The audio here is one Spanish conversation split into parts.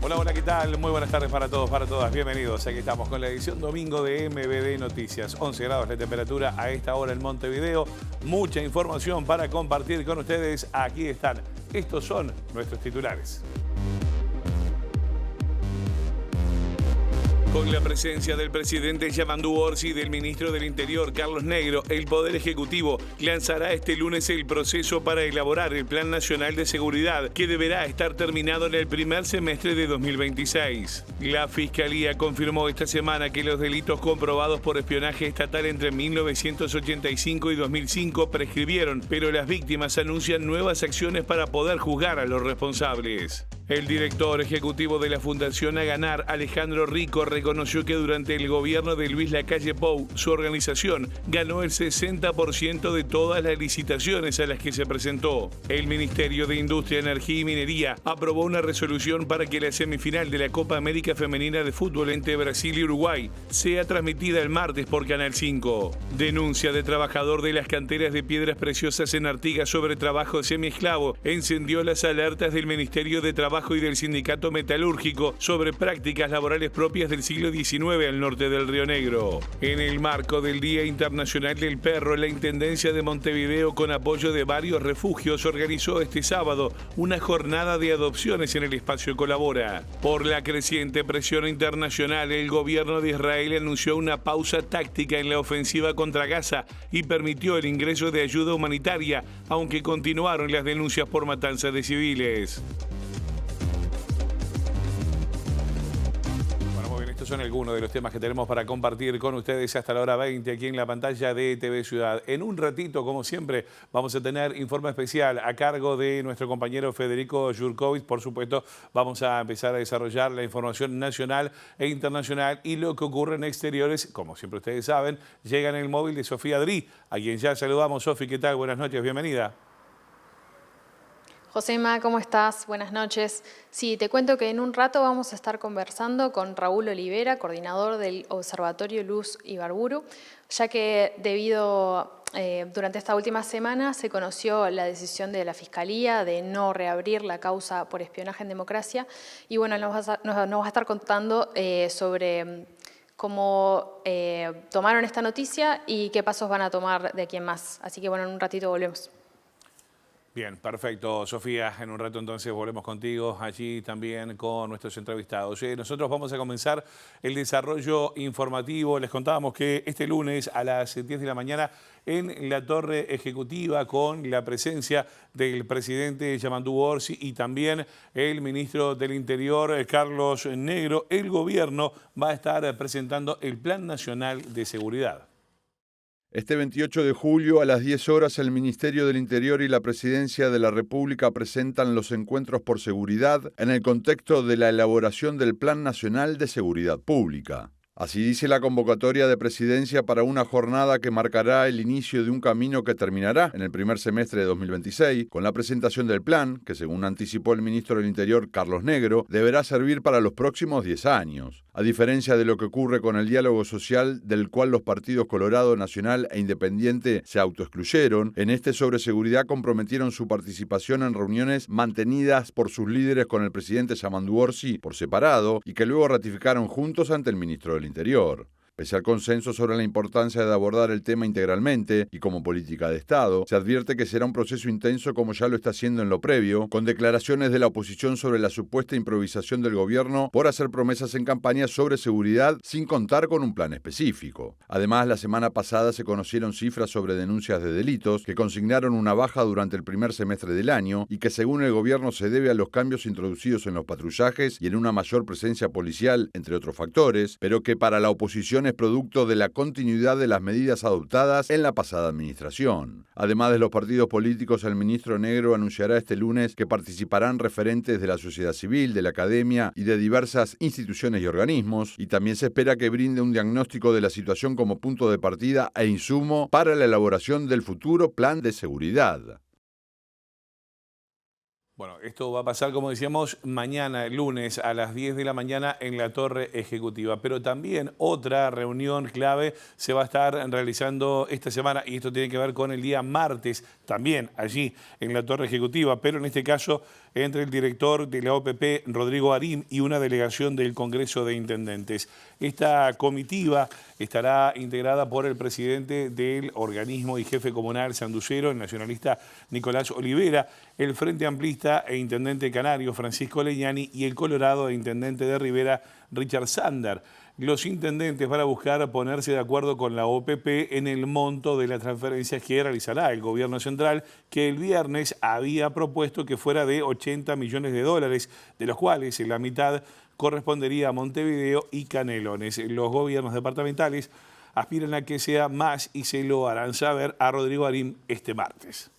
Hola, hola, ¿qué tal? Muy buenas tardes para todos, para todas. Bienvenidos. Aquí estamos con la edición domingo de MBD Noticias. 11 grados la temperatura a esta hora en Montevideo. Mucha información para compartir con ustedes. Aquí están. Estos son nuestros titulares. Con la presencia del presidente Yamandu Orsi y del ministro del Interior, Carlos Negro, el Poder Ejecutivo lanzará este lunes el proceso para elaborar el Plan Nacional de Seguridad, que deberá estar terminado en el primer semestre de 2026. La Fiscalía confirmó esta semana que los delitos comprobados por espionaje estatal entre 1985 y 2005 prescribieron, pero las víctimas anuncian nuevas acciones para poder juzgar a los responsables. El director ejecutivo de la Fundación Aganar, Alejandro Rico, reconoció que durante el gobierno de Luis Lacalle Pou, su organización ganó el 60% de todas las licitaciones a las que se presentó. El Ministerio de Industria, Energía y Minería aprobó una resolución para que la semifinal de la Copa América Femenina de Fútbol entre Brasil y Uruguay sea transmitida el martes por Canal 5. Denuncia de trabajador de las canteras de piedras preciosas en Artigas sobre trabajo semiesclavo encendió las alertas del Ministerio de Trabajo y del Sindicato Metalúrgico sobre prácticas laborales propias del siglo XIX al norte del Río Negro. En el marco del Día Internacional del Perro, la Intendencia de Montevideo, con apoyo de varios refugios, organizó este sábado una jornada de adopciones en el espacio Colabora. Por la creciente presión internacional, el gobierno de Israel anunció una pausa táctica en la ofensiva contra Gaza y permitió el ingreso de ayuda humanitaria, aunque continuaron las denuncias por matanza de civiles. Estos son algunos de los temas que tenemos para compartir con ustedes hasta la hora 20 aquí en la pantalla de TV Ciudad. En un ratito, como siempre, vamos a tener informe especial a cargo de nuestro compañero Federico Jurkovic. Por supuesto, vamos a empezar a desarrollar la información nacional e internacional y lo que ocurre en exteriores. Como siempre ustedes saben, llega en el móvil de Sofía Dri, a quien ya saludamos. Sofi, ¿qué tal? Buenas noches, bienvenida. Josema, ¿cómo estás? Buenas noches. Sí, te cuento que en un rato vamos a estar conversando con Raúl Olivera, coordinador del Observatorio Luz Ibarburu, ya que durante esta última semana se conoció la decisión de la Fiscalía de no reabrir la causa por espionaje en democracia y bueno, nos va a estar contando sobre cómo tomaron esta noticia y qué pasos van a tomar de aquí en más. Así que bueno, en un ratito volvemos. Bien, perfecto, Sofía. En un rato entonces volvemos contigo, allí también con nuestros entrevistados. Nosotros vamos a comenzar el desarrollo informativo. Les contábamos que este lunes a las 10 de la mañana en la Torre Ejecutiva, con la presencia del presidente Yamandu Orsi y también el ministro del Interior, Carlos Negro, el gobierno va a estar presentando el Plan Nacional de Seguridad. Este 28 de julio a las 10 horas el Ministerio del Interior y la Presidencia de la República presentan los encuentros por seguridad en el contexto de la elaboración del Plan Nacional de Seguridad Pública. Así dice la convocatoria de presidencia para una jornada que marcará el inicio de un camino que terminará en el primer semestre de 2026, con la presentación del plan, que según anticipó el ministro del Interior, Carlos Negro, deberá servir para los próximos 10 años. A diferencia de lo que ocurre con el diálogo social, del cual los partidos Colorado, Nacional e Independiente se autoexcluyeron, en este sobre seguridad comprometieron su participación en reuniones mantenidas por sus líderes con el presidente Yamandu Orsi por separado y que luego ratificaron juntos ante el ministro del Interior. Pese al consenso sobre la importancia de abordar el tema integralmente y como política de Estado, se advierte que será un proceso intenso como ya lo está haciendo en lo previo, con declaraciones de la oposición sobre la supuesta improvisación del gobierno por hacer promesas en campaña sobre seguridad sin contar con un plan específico. Además, la semana pasada se conocieron cifras sobre denuncias de delitos que consignaron una baja durante el primer semestre del año y que según el gobierno se debe a los cambios introducidos en los patrullajes y en una mayor presencia policial, entre otros factores, pero que para la oposición es producto de la continuidad de las medidas adoptadas en la pasada administración. Además de los partidos políticos, el ministro Negro anunciará este lunes que participarán referentes de la sociedad civil, de la academia y de diversas instituciones y organismos, y también se espera que brinde un diagnóstico de la situación como punto de partida e insumo para la elaboración del futuro plan de seguridad. Bueno, esto va a pasar, como decíamos, mañana, lunes, a las 10 de la mañana en la Torre Ejecutiva. Pero también otra reunión clave se va a estar realizando esta semana, y esto tiene que ver con el día martes, también allí en la Torre Ejecutiva, pero en este caso entre el director de la OPP, Rodrigo Arim, y una delegación del Congreso de Intendentes. Esta comitiva estará integrada por el presidente del organismo y jefe comunal sanducero, el nacionalista Nicolás Olivera, el Frente Amplista e intendente canario Francisco Leñani y el colorado e intendente de Rivera, Richard Sander. Los intendentes van a buscar ponerse de acuerdo con la OPP en el monto de las transferencias que realizará el gobierno central, que el viernes había propuesto que fuera de 80 millones de dólares, de los cuales la mitad correspondería a Montevideo y Canelones. Los gobiernos departamentales aspiran a que sea más y se lo harán saber a Rodrigo Arim este martes.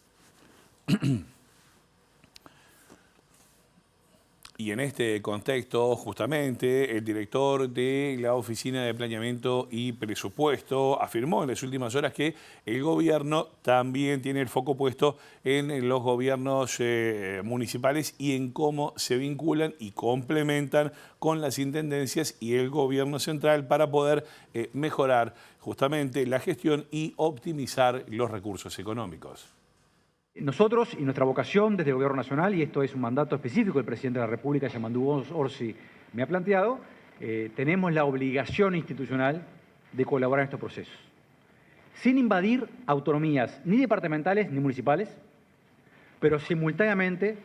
Y en este contexto, justamente, el director de la Oficina de Planeamiento y Presupuesto afirmó en las últimas horas que el gobierno también tiene el foco puesto en los gobiernos municipales y en cómo se vinculan y complementan con las intendencias y el gobierno central para poder mejorar justamente la gestión y optimizar los recursos económicos. Nosotros y nuestra vocación desde el Gobierno Nacional, y esto es un mandato específico del Presidente de la República, Yamandu Orsi, me ha planteado, tenemos la obligación institucional de colaborar en estos procesos, sin invadir autonomías ni departamentales ni municipales, pero simultáneamente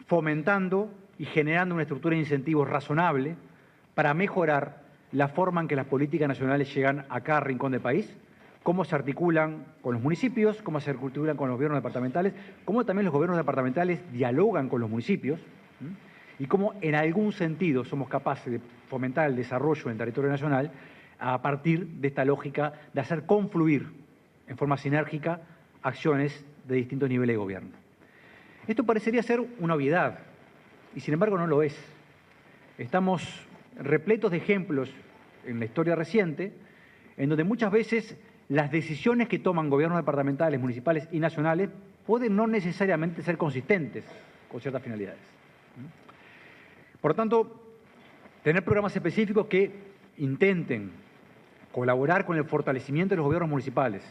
fomentando y generando una estructura de incentivos razonable para mejorar la forma en que las políticas nacionales llegan a cada rincón del país, cómo se articulan con los municipios, cómo se articulan con los gobiernos departamentales, cómo también los gobiernos departamentales dialogan con los municipios y cómo en algún sentido somos capaces de fomentar el desarrollo en el territorio nacional a partir de esta lógica de hacer confluir en forma sinérgica acciones de distintos niveles de gobierno. Esto parecería ser una obviedad y sin embargo no lo es. Estamos repletos de ejemplos en la historia reciente en donde muchas veces las decisiones que toman gobiernos departamentales, municipales y nacionales pueden no necesariamente ser consistentes con ciertas finalidades. Por lo tanto, tener programas específicos que intenten colaborar con el fortalecimiento de los gobiernos municipales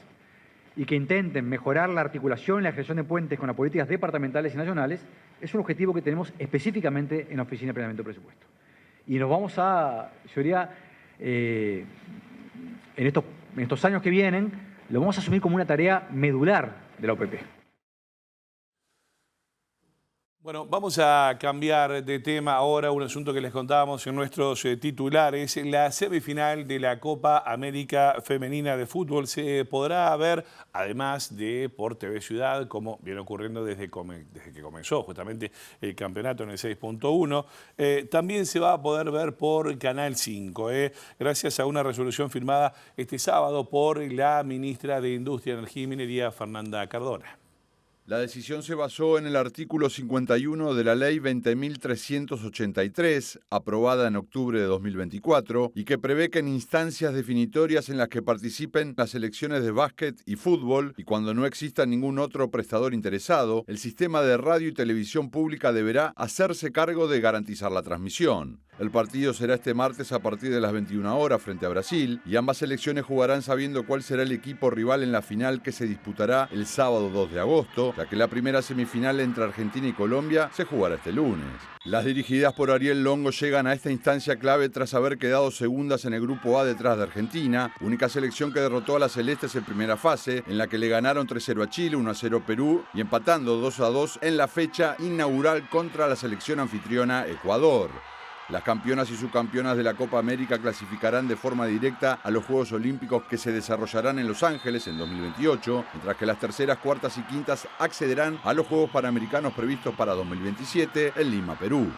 y que intenten mejorar la articulación y la creación de puentes con las políticas departamentales y nacionales es un objetivo que tenemos específicamente en la Oficina de Planeamiento y Presupuesto. Y nos vamos a, yo diría, en estos años que vienen, lo vamos a asumir como una tarea medular de la OPP. Bueno, vamos a cambiar de tema ahora, un asunto que les contábamos en nuestros titulares. La semifinal de la Copa América Femenina de Fútbol se podrá ver, además de por TV Ciudad, como viene ocurriendo desde que comenzó justamente el campeonato en el 6.1. También se va a poder ver por Canal 5, gracias a una resolución firmada este sábado por la ministra de Industria, Energía y Minería, Fernanda Cardona. La decisión se basó en el artículo 51 de la Ley 20.383, aprobada en octubre de 2024, y que prevé que en instancias definitorias en las que participen las selecciones de básquet y fútbol, y cuando no exista ningún otro prestador interesado, el sistema de radio y televisión pública deberá hacerse cargo de garantizar la transmisión. El partido será este martes a partir de las 21 horas frente a Brasil, y ambas selecciones jugarán sabiendo cuál será el equipo rival en la final que se disputará el sábado 2 de agosto, ya que la primera semifinal entre Argentina y Colombia se jugará este lunes. Las dirigidas por Ariel Longo llegan a esta instancia clave tras haber quedado segundas en el grupo A detrás de Argentina, única selección que derrotó a las celestes en primera fase, en la que le ganaron 3-0 a Chile, 1-0 a Perú y empatando 2-2 en la fecha inaugural contra la selección anfitriona Ecuador. Las campeonas y subcampeonas de la Copa América clasificarán de forma directa a los Juegos Olímpicos que se desarrollarán en Los Ángeles en 2028, mientras que las terceras, cuartas y quintas accederán a los Juegos Panamericanos previstos para 2027 en Lima, Perú.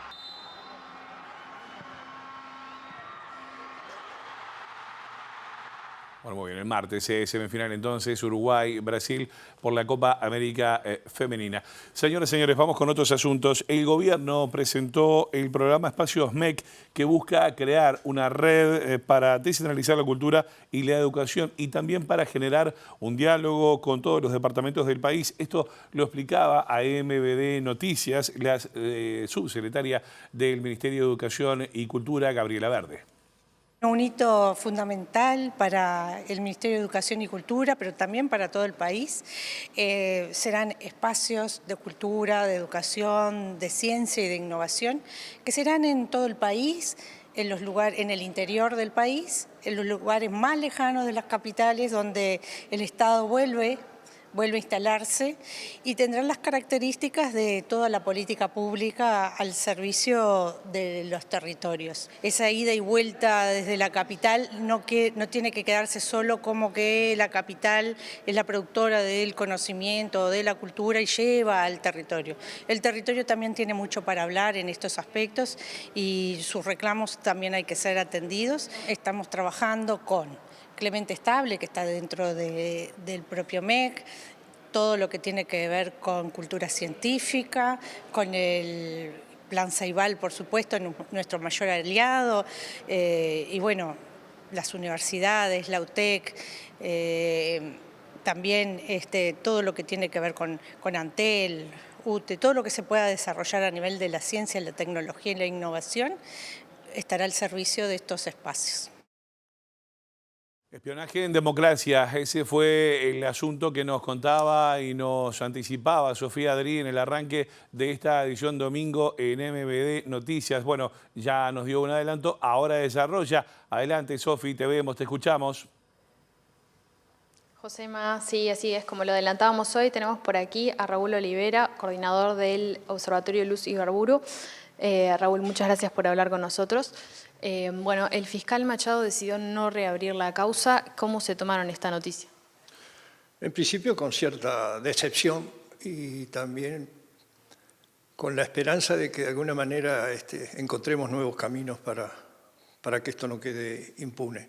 Bueno, muy bien, el martes semifinal entonces, Uruguay-Brasil por la Copa América Femenina. Señoras y señores, vamos con otros asuntos. El gobierno presentó el programa Espacios MEC que busca crear una red para descentralizar la cultura y la educación y también para generar un diálogo con todos los departamentos del país. Esto lo explicaba a MBD Noticias la subsecretaria del Ministerio de Educación y Cultura, Gabriela Verde. Un hito fundamental para el Ministerio de Educación y Cultura, pero también para todo el país. Serán espacios de cultura, de educación, de ciencia y de innovación, que serán en todo el país, en el interior del país, en los lugares más lejanos de las capitales, donde el Estado vuelve a instalarse y tendrán las características de toda la política pública al servicio de los territorios. Esa ida y vuelta desde la capital no tiene que quedarse solo como que la capital es la productora del conocimiento, de la cultura y lleva al territorio. El territorio también tiene mucho para hablar en estos aspectos y sus reclamos también hay que ser atendidos. Estamos trabajando con Clemente Estable, que está dentro del propio MEC, todo lo que tiene que ver con cultura científica, con el Plan Ceibal, por supuesto, nuestro mayor aliado, y bueno, las universidades, la UTEC, también todo lo que tiene que ver con Antel, UTE, todo lo que se pueda desarrollar a nivel de la ciencia, la tecnología y la innovación, estará al servicio de estos espacios. Espionaje en democracia, ese fue el asunto que nos contaba y nos anticipaba Sofía Adri en el arranque de esta edición domingo en MBD Noticias. Bueno, ya nos dio un adelanto, ahora desarrolla. Adelante, Sofi, te vemos, te escuchamos. Josema, sí, así es, como lo adelantábamos hoy, tenemos por aquí a Raúl Olivera, coordinador del Observatorio Luz Ibarburu. Raúl, muchas gracias por hablar con nosotros. Bueno, el fiscal Machado decidió no reabrir la causa. ¿Cómo se tomaron esta noticia? En principio con cierta decepción y también con la esperanza de que de alguna manera encontremos nuevos caminos para que esto no quede impune.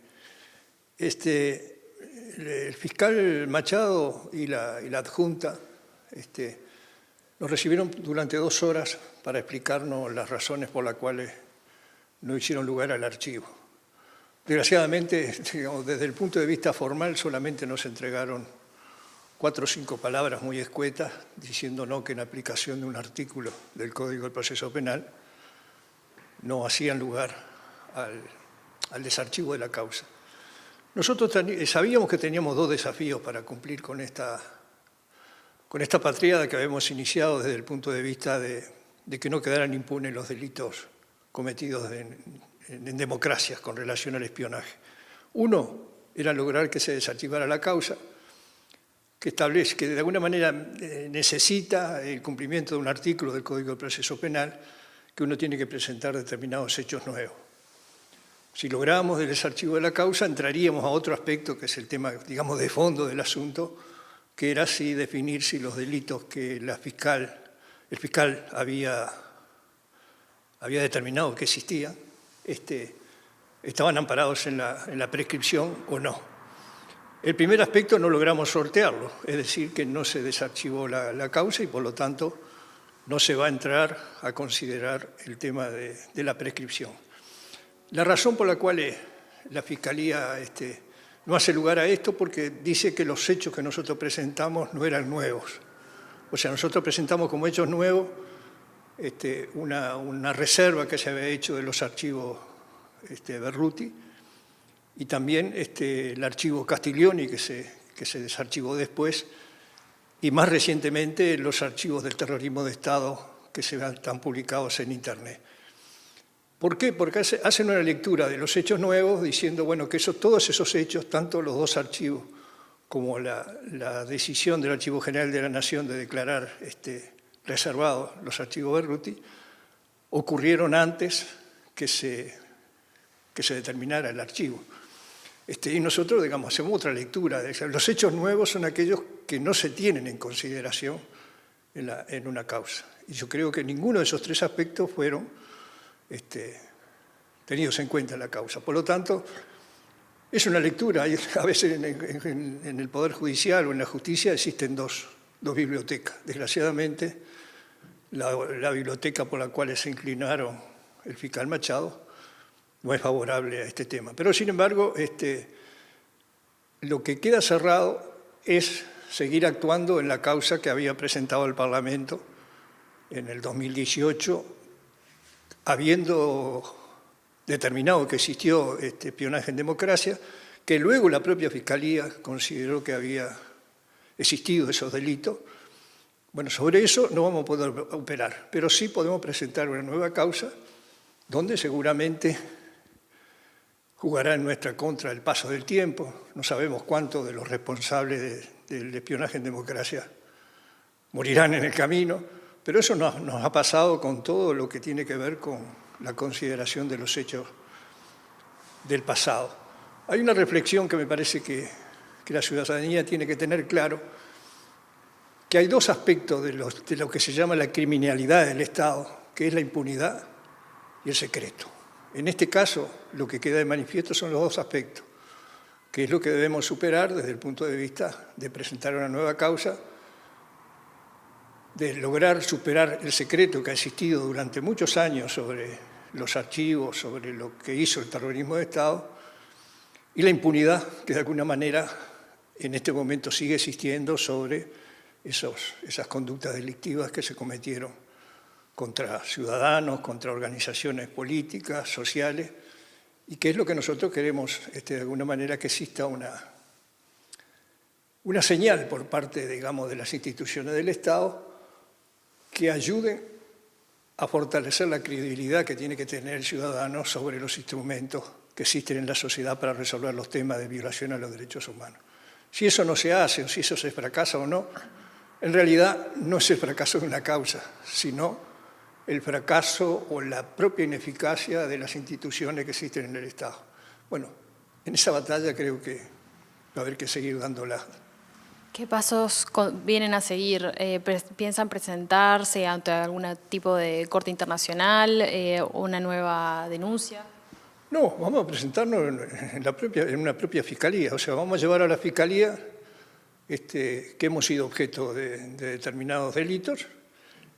El fiscal Machado y la adjunta nos recibieron durante 2 horas para explicarnos las razones por las cuales no hicieron lugar al archivo. Desgraciadamente, digamos, desde el punto de vista formal, solamente nos entregaron 4 o 5 palabras muy escuetas, diciendo no que en aplicación de un artículo del Código del Proceso Penal no hacían lugar al desarchivo de la causa. Nosotros sabíamos que teníamos 2 desafíos para cumplir con esta patriada que habíamos iniciado desde el punto de vista de que no quedaran impunes los delitos cometidos en democracias con relación al espionaje. Uno era lograr que se desarchivara la causa, que establece que de alguna manera necesita el cumplimiento de un artículo del Código del Proceso Penal, que uno tiene que presentar determinados hechos nuevos. Si logramos el desarchivo de la causa, entraríamos a otro aspecto que es el tema, digamos, de fondo del asunto, que era así definir si los delitos que el fiscal había determinado que existían, estaban amparados en la prescripción o no. El primer aspecto no logramos sortearlo, es decir, que no se desarchivó la causa y por lo tanto no se va a entrar a considerar el tema de la prescripción. La razón por la cual la Fiscalía no hace lugar a esto porque dice que los hechos que nosotros presentamos no eran nuevos. O sea, nosotros presentamos como hechos nuevos una reserva que se había hecho de los archivos Berruti y también el archivo Castiglioni que se desarchivó después y más recientemente los archivos del terrorismo de Estado que están publicados en Internet. ¿Por qué? Porque hacen una lectura de los hechos nuevos diciendo bueno, que todos esos hechos, tanto los 2 archivos como la decisión del Archivo General de la Nación de declarar reservados los archivos Berruti, ocurrieron antes que se determinara el archivo. Y nosotros, digamos, hacemos otra lectura. Los hechos nuevos son aquellos que no se tienen en consideración en una causa. Y yo creo que ninguno de esos 3 aspectos fueron tenidos en cuenta en la causa. Por lo tanto, es una lectura. A veces en el Poder Judicial o en la justicia existen dos bibliotecas. Desgraciadamente, la biblioteca por la cual se inclinaron el fiscal Machado no es favorable a este tema. Pero, sin embargo, lo que queda cerrado es seguir actuando en la causa que había presentado el Parlamento en el 2018, habiendo determinado que existió espionaje en democracia, que luego la propia Fiscalía consideró que había existido esos delitos. Bueno, sobre eso no vamos a poder operar, pero sí podemos presentar una nueva causa donde seguramente jugará en nuestra contra el paso del tiempo. No sabemos cuántos de los responsables del espionaje en democracia morirán en el camino, pero eso nos ha pasado con todo lo que tiene que ver con la consideración de los hechos del pasado. Hay una reflexión que me parece que la ciudadanía tiene que tener claro, que hay dos aspectos de lo que se llama la criminalidad del Estado, que es la impunidad y el secreto. En este caso, lo que queda de manifiesto son los dos aspectos, que es lo que debemos superar desde el punto de vista de presentar una nueva causa, de lograr superar el secreto que ha existido durante muchos años sobre los archivos, sobre lo que hizo el terrorismo de Estado, y la impunidad que de alguna manera en este momento sigue existiendo sobre esas conductas delictivas que se cometieron contra ciudadanos, contra organizaciones políticas, sociales, y que es lo que nosotros queremos, de alguna manera, que exista una señal por parte, digamos, de las instituciones del Estado que ayuden a fortalecer la credibilidad que tiene que tener el ciudadano sobre los instrumentos que existen en la sociedad para resolver los temas de violación a los derechos humanos. Si eso no se hace, o si eso se fracasa o no, en realidad no es el fracaso de una causa, sino el fracaso o la propia ineficacia de las instituciones que existen en el Estado. Bueno, en esa batalla creo que va a haber que seguir dándola. ¿Qué pasos vienen a seguir? ¿Piensan presentarse ante algún tipo de corte internacional, una nueva denuncia? No, vamos a presentarnos en una propia fiscalía. O sea, vamos a llevar a la fiscalía que hemos sido objeto de determinados delitos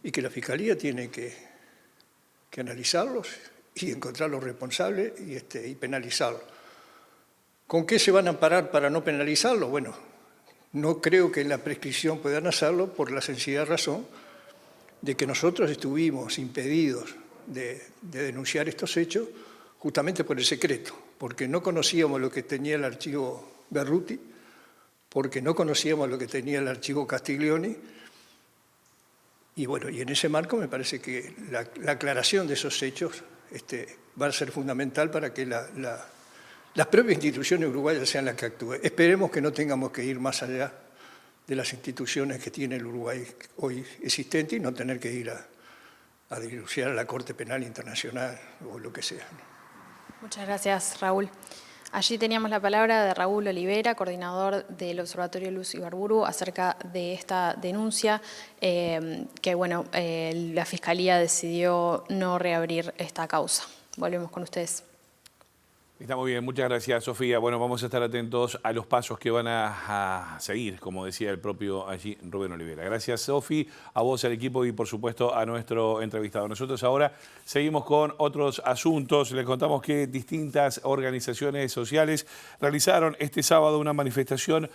y que la fiscalía tiene que analizarlos y encontrar los responsables y penalizarlos. ¿Con qué se van a amparar para no penalizarlos? Bueno, no creo que en la prescripción puedan hacerlo por la sencilla razón de que nosotros estuvimos impedidos de denunciar estos hechos justamente por el secreto, porque no conocíamos lo que tenía el archivo Berruti, porque no conocíamos lo que tenía el archivo Castiglioni, y bueno, y en ese marco me parece que la aclaración de esos hechos va a ser fundamental para que las propias instituciones uruguayas sean las que actúen. Esperemos que no tengamos que ir más allá de las instituciones que tiene el Uruguay hoy existente y no tener que ir a denunciar a la Corte Penal Internacional o lo que sea, ¿no? Muchas gracias, Raúl. Allí teníamos la palabra de Raúl Olivera, coordinador del Observatorio Luz Ibarburu, acerca de esta denuncia que, bueno, la Fiscalía decidió no reabrir esta causa. Volvemos con ustedes. Está muy bien, muchas gracias, Sofía. Bueno, vamos a estar atentos a los pasos que van a seguir, como decía el propio allí Rubén Olivera. Gracias, Sofi, a vos, al equipo y, por supuesto, a nuestro entrevistado. Nosotros ahora seguimos con otros asuntos. Les contamos que distintas organizaciones sociales realizaron este sábado una manifestación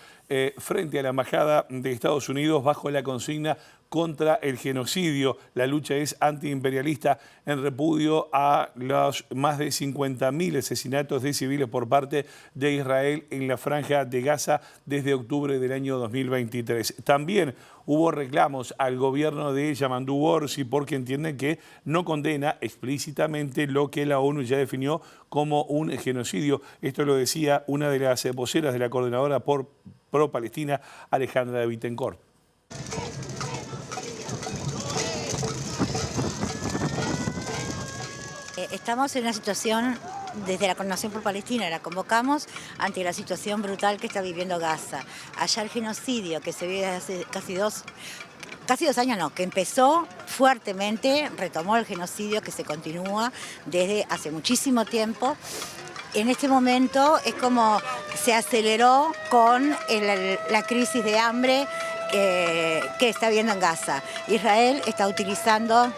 frente a la Embajada de Estados Unidos bajo la consigna contra el genocidio. La lucha es antiimperialista en repudio a los más de 50.000 asesinatos de civiles por parte de Israel en la Franja de Gaza desde octubre del año 2023. También hubo reclamos al gobierno de Yamandu Orsi porque entienden que no condena explícitamente lo que la ONU ya definió como un genocidio. Esto lo decía una de las voceras de la coordinadora pro Palestina, Alejandra de Bittencourt. Estamos en una situación, desde la Coordinación por Palestina la convocamos ante la situación brutal que está viviendo Gaza. Allá el genocidio que se vive hace casi dos años, no, que empezó fuertemente, retomó el genocidio que se continúa desde hace muchísimo tiempo. En este momento es como se aceleró con la crisis de hambre que está habiendo en Gaza. Israel está utilizando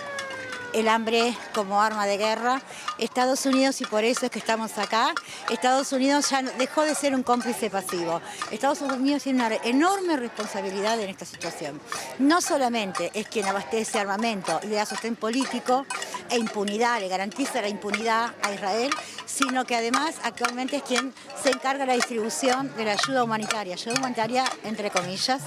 el hambre como arma de guerra. Estados Unidos, y por eso es que estamos acá, Estados Unidos ya dejó de ser un cómplice pasivo. Estados Unidos tiene una enorme responsabilidad en esta situación. No solamente es quien abastece armamento y le da sostén político e impunidad, le garantiza la impunidad a Israel, sino que además actualmente es quien se encarga de la distribución de la ayuda humanitaria entre comillas,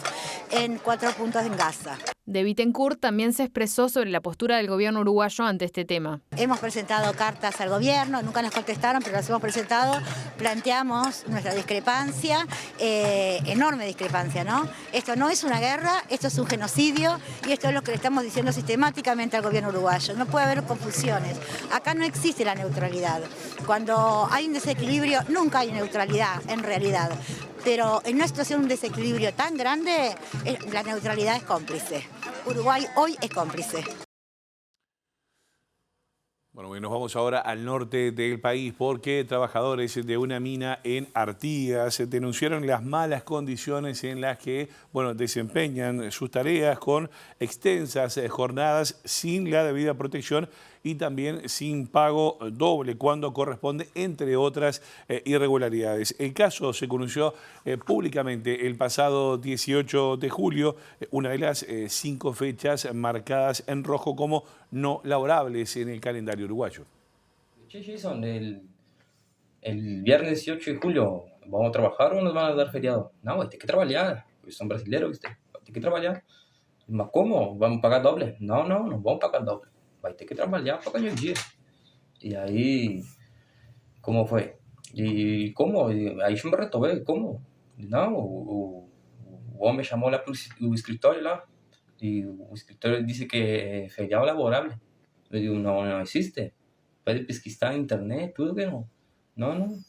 en 4 puntos en Gaza. De Bittencourt también se expresó sobre la postura del gobierno uruguayo ante este tema. Hemos presentado cartas al gobierno, nunca nos contestaron, pero las hemos presentado, planteamos nuestra discrepancia, enorme discrepancia, ¿no? Esto no es una guerra, esto es un genocidio y esto es lo que le estamos diciendo sistemáticamente al gobierno uruguayo. No puede haber confusiones. Acá no existe la neutralidad. Cuando hay un desequilibrio, nunca hay neutralidad, en realidad. Pero en una situación de un desequilibrio tan grande, la neutralidad es cómplice. Uruguay hoy es cómplice. Bueno, nos vamos ahora al norte del país porque trabajadores de una mina en Artigas denunciaron las malas condiciones en las que desempeñan sus tareas con extensas jornadas sin la debida protección y también sin pago doble cuando corresponde, entre otras irregularidades. El caso se conoció públicamente el pasado 18 de julio, una de las 5 fechas marcadas en rojo como no laborables en el calendario uruguayo. Che, Jason, el viernes 18 de julio, ¿vamos a trabajar o nos van a dar feriado? No, hay que trabajar, pues son brasileños, ¿viste? Hay que trabajar. ¿Mas cómo? ¿Vamos a pagar doble? No vamos a pagar doble. Vai ter que trabalhar para ganhar dinheiro. E aí, como foi? E como? Aí eu me retomei, como? Não, o homem chamou lá para o escritório lá, e o escritório disse que é feriado laborável. Eu digo, não existe. Pode pesquisar na internet, tudo que não. Não.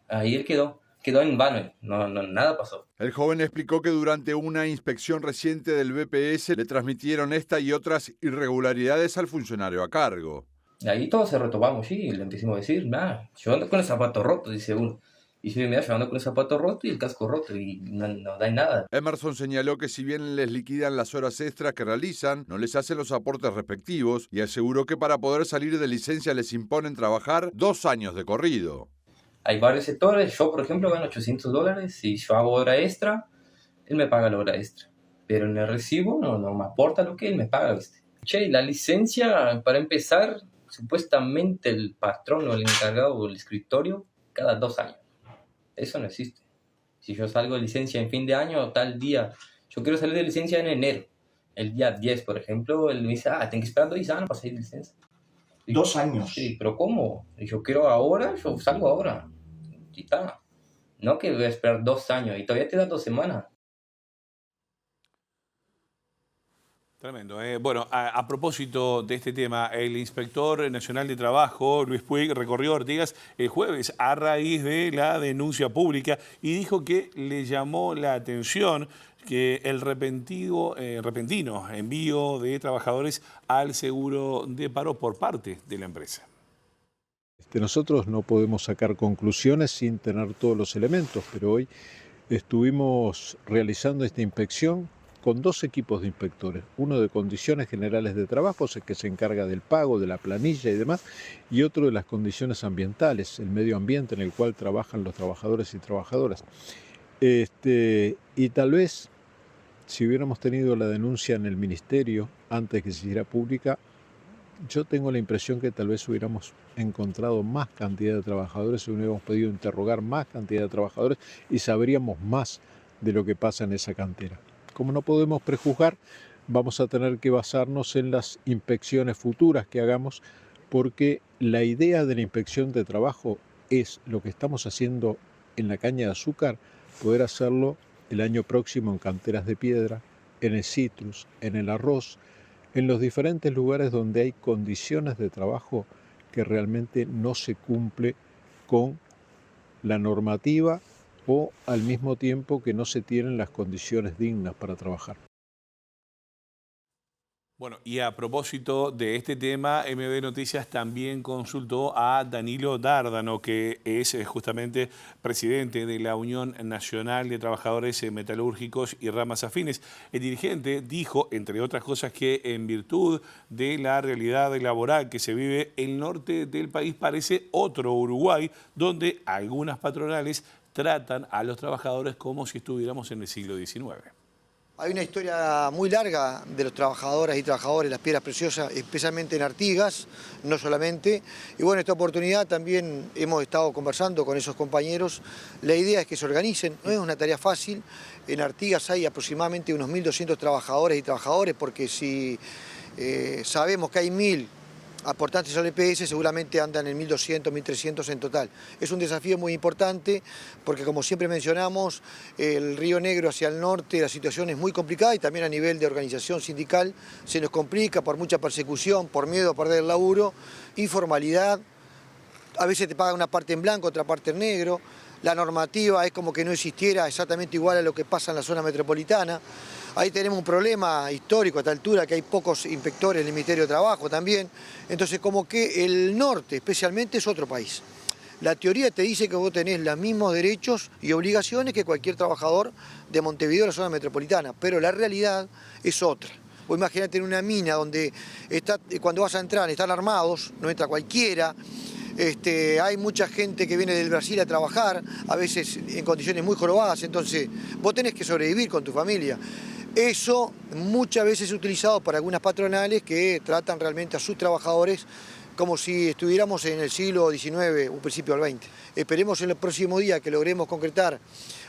Aí ele quedó en vano, nada pasó. El joven explicó que durante una inspección reciente del BPS le transmitieron esta y otras irregularidades al funcionario a cargo. Y ahí todos se retomamos, sí, le empezamos a decir, yo ando con el zapato roto, dice uno. Y si mira, yo ando con el zapato roto y el casco roto y no da nada. Emerson señaló que si bien les liquidan las horas extras que realizan, no les hacen los aportes respectivos y aseguró que para poder salir de licencia les imponen trabajar 2 años de corrido. Hay varios sectores, yo por ejemplo gano $800, si yo hago hora extra, él me paga la hora extra. Pero en el recibo no me aporta lo que él me paga, ¿viste? Che, la licencia, para empezar, supuestamente el patrón o el encargado o el escritorio, cada 2 años. Eso no existe. Si yo salgo de licencia en fin de año, tal día, yo quiero salir de licencia en enero, el día 10, por ejemplo, él me dice, tengo que esperar 2 años para salir de licencia. 2 años. Sí, pero ¿cómo? Yo quiero ahora, yo salgo ahora. Y está. No que voy a esperar 2 años y todavía te da 2 semanas. Tremendo. Bueno, a propósito de este tema, el inspector nacional de trabajo, Luis Puig, recorrió Artigas el jueves a raíz de la denuncia pública y dijo que le llamó la atención que el repentino envío de trabajadores al seguro de paro por parte de la empresa. Nosotros no podemos sacar conclusiones sin tener todos los elementos, pero hoy estuvimos realizando esta inspección con 2 equipos de inspectores, uno de condiciones generales de trabajo, que se encarga del pago, de la planilla y demás, y otro de las condiciones ambientales, el medio ambiente en el cual trabajan los trabajadores y trabajadoras. Y tal vez, si hubiéramos tenido la denuncia en el ministerio antes que se hiciera pública, yo tengo la impresión que tal vez hubiéramos encontrado más cantidad de trabajadores, hubiéramos podido interrogar más cantidad de trabajadores y sabríamos más de lo que pasa en esa cantera. Como no podemos prejuzgar, vamos a tener que basarnos en las inspecciones futuras que hagamos, porque la idea de la inspección de trabajo es lo que estamos haciendo en la caña de azúcar, poder hacerlo el año próximo en canteras de piedra, en el citrus, en el arroz, en los diferentes lugares donde hay condiciones de trabajo que realmente no se cumple con la normativa o al mismo tiempo que no se tienen las condiciones dignas para trabajar. Bueno, y a propósito de este tema, MB Noticias también consultó a Danilo Dárdano, que es justamente presidente de la Unión Nacional de Trabajadores Metalúrgicos y Ramas Afines. El dirigente dijo, entre otras cosas, que en virtud de la realidad laboral que se vive, el norte del país parece otro Uruguay, donde algunas patronales tratan a los trabajadores como si estuviéramos en el siglo XIX. Hay una historia muy larga de los trabajadoras y trabajadores de las piedras preciosas, especialmente en Artigas, no solamente. Y bueno, esta oportunidad también hemos estado conversando con esos compañeros. La idea es que se organicen, no es una tarea fácil. En Artigas hay aproximadamente unos 1.200 trabajadores y trabajadores, porque si sabemos que hay 1.000 aportantes al EPS, seguramente andan en 1.200, 1.300 en total. Es un desafío muy importante porque, como siempre mencionamos, el Río Negro hacia el norte la situación es muy complicada y también a nivel de organización sindical se nos complica por mucha persecución, por miedo a perder el laburo, informalidad, a veces te pagan una parte en blanco, otra parte en negro. La normativa es como que no existiera exactamente igual a lo que pasa en la zona metropolitana. Ahí tenemos un problema histórico a esta altura, que hay pocos inspectores del Ministerio de Trabajo también. Entonces, como que el norte especialmente es otro país. La teoría te dice que vos tenés los mismos derechos y obligaciones que cualquier trabajador de Montevideo o la zona metropolitana, pero la realidad es otra. Vos imaginate en una mina donde cuando vas a entrar están armados, no entra cualquiera. Hay mucha gente que viene del Brasil a trabajar, a veces en condiciones muy jorobadas, entonces vos tenés que sobrevivir con tu familia. Eso muchas veces es utilizado por algunas patronales que tratan realmente a sus trabajadores como si estuviéramos en el siglo XIX o principio del XX. Esperemos en el próximo día que logremos concretar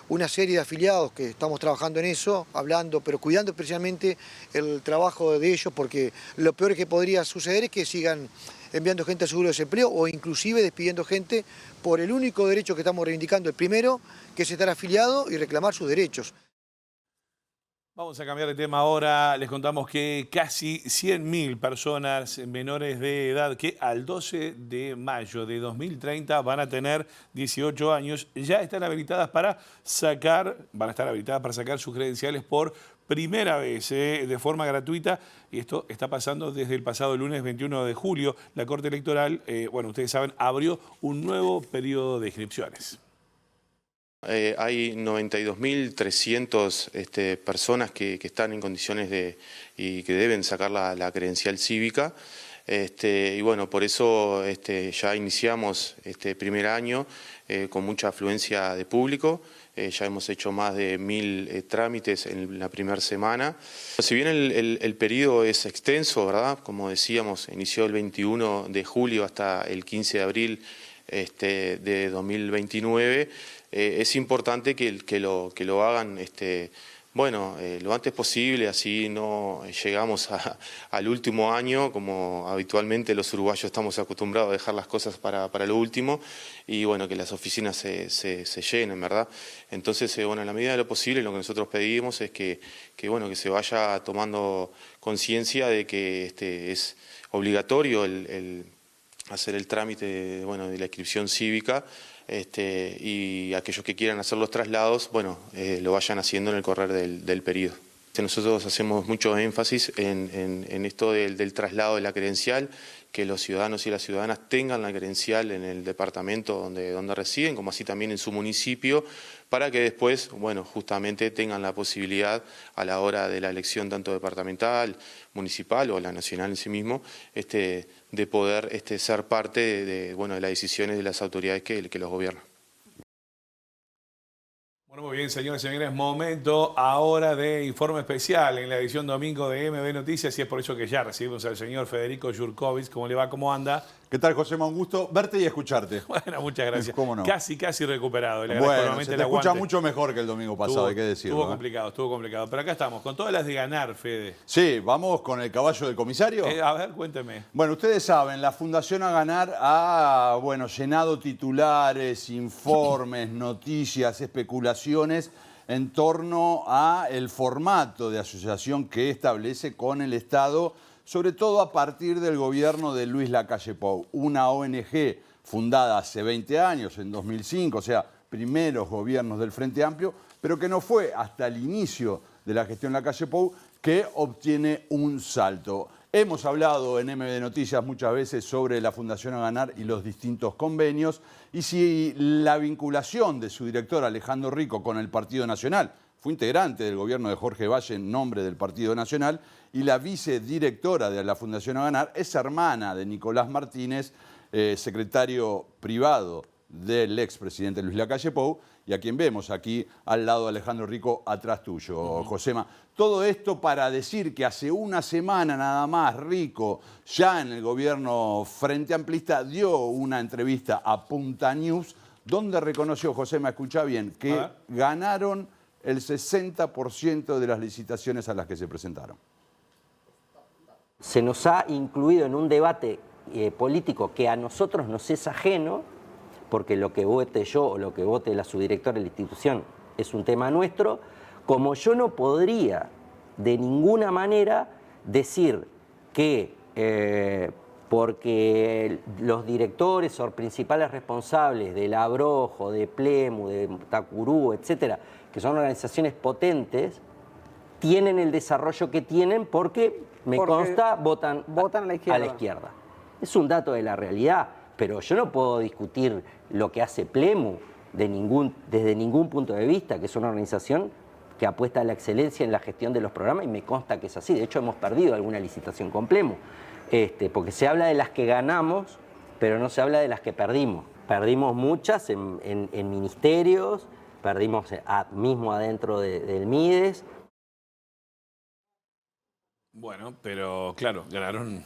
una serie de afiliados que estamos trabajando en eso, hablando, pero cuidando especialmente el trabajo de ellos, porque lo peor que podría suceder es que sigan enviando gente al seguro de desempleo o inclusive despidiendo gente por el único derecho que estamos reivindicando, el primero, que es estar afiliado y reclamar sus derechos. Vamos a cambiar de tema ahora. Les contamos que casi 100.000 personas menores de edad que al 12 de mayo de 2030 van a tener 18 años, ya están habilitadas para sacar, sus credenciales por primera vez, de forma gratuita, y esto está pasando desde el pasado lunes 21 de julio. La Corte Electoral, bueno, ustedes saben, abrió un nuevo periodo de inscripciones. Hay 92.300 personas que están en condiciones y que deben sacar la credencial cívica. Y bueno, por eso ya iniciamos este primer año con mucha afluencia de público. Ya hemos hecho más de 1.000 trámites en la primera semana. Si bien el periodo es extenso, ¿verdad? Como decíamos, inició el 21 de julio hasta el 15 de abril de 2029. Es importante que lo hagan lo antes posible, así no llegamos al último año, como habitualmente los uruguayos estamos acostumbrados a dejar las cosas para lo último, y bueno, que las oficinas se llenen, ¿verdad? Entonces, en la medida de lo posible, lo que nosotros pedimos es que se vaya tomando conciencia de que es obligatorio el hacer el trámite de la inscripción cívica, y aquellos que quieran hacer los traslados, lo vayan haciendo en el correr del periodo. Nosotros hacemos mucho énfasis en esto del traslado de la credencial, que los ciudadanos y las ciudadanas tengan la credencial en el departamento donde residen, como así también en su municipio, para que después, justamente tengan la posibilidad a la hora de la elección tanto departamental, municipal o la nacional en sí mismo, de poder ser parte de las decisiones de las autoridades que los gobiernan. Bueno, muy bien, señores y señores, momento ahora de informe especial en la edición domingo de MB Noticias, y es por eso que ya recibimos al señor Federico Jurkovic. ¿Cómo le va? ¿Cómo anda? ¿Qué tal, José? Un gusto verte y escucharte. Bueno, muchas gracias. ¿Cómo no? Casi recuperado. Le Bueno, se te escucha mucho mejor que el domingo pasado, hay que decirlo. Estuvo complicado. Pero acá estamos, con todas las de ganar, Fede. Sí, vamos con el caballo del comisario. A ver, cuénteme. Bueno, ustedes saben, la Fundación A Ganar ha llenado titulares, informes, noticias, especulaciones en torno a el formato de asociación que establece con el Estado, sobre todo a partir del gobierno de Luis Lacalle Pou, una ONG fundada hace 20 años, en 2005, o sea, primeros gobiernos del Frente Amplio, pero que no fue hasta el inicio de la gestión Lacalle Pou que obtiene un salto. Hemos hablado en MB Noticias muchas veces sobre la Fundación A Ganar y los distintos convenios, y si la vinculación de su director Alejandro Rico con el Partido Nacional, fue integrante del gobierno de Jorge Valle en nombre del Partido Nacional, y la vicedirectora de la Fundación A Ganar es hermana de Nicolás Martínez, secretario privado del expresidente Luis Lacalle Pou y a quien vemos aquí al lado de Alejandro Rico, atrás tuyo, Josema. Todo esto para decir que hace una semana nada más Rico, ya en el gobierno Frente Amplista, dio una entrevista a Punta News donde reconoció, Josema, escucha bien, que ganaron el 60% de las licitaciones a las que se presentaron. Se nos ha incluido en un debate político que a nosotros nos es ajeno, porque lo que vote yo o lo que vote la subdirectora de la institución es un tema nuestro, como yo no podría de ninguna manera decir que porque los directores o principales responsables del Abrojo, de Plemu, de Tacurú, etcétera, que son organizaciones potentes, tienen el desarrollo que tienen porque consta, votan a la izquierda. Es un dato de la realidad, pero yo no puedo discutir lo que hace Plemu desde ningún punto de vista, que es una organización que apuesta a la excelencia en la gestión de los programas y me consta que es así. De hecho, hemos perdido alguna licitación con Plemu, porque se habla de las que ganamos, pero no se habla de las que perdimos. Perdimos muchas en ministerios, perdimos mismo adentro del MIDES. Bueno, pero claro, ganaron...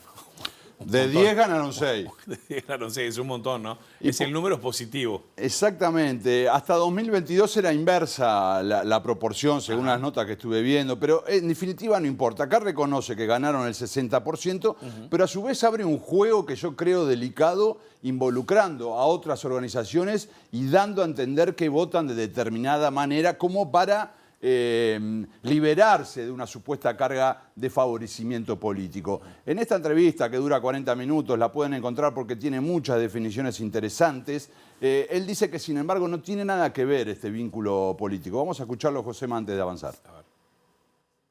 De 10 ganaron 6. De 10 ganaron 6, es un montón, ¿no? El número es positivo. Exactamente. Hasta 2022 era inversa la proporción, según las notas que estuve viendo, pero en definitiva no importa. Acá reconoce que ganaron el 60%, pero a su vez abre un juego que yo creo delicado, involucrando a otras organizaciones y dando a entender que votan de determinada manera como para liberarse de una supuesta carga de favorecimiento político. En esta entrevista, que dura 40 minutos, la pueden encontrar porque tiene muchas definiciones interesantes, él dice que sin embargo no tiene nada que ver este vínculo político. Vamos a escucharlo, Josema, antes de avanzar.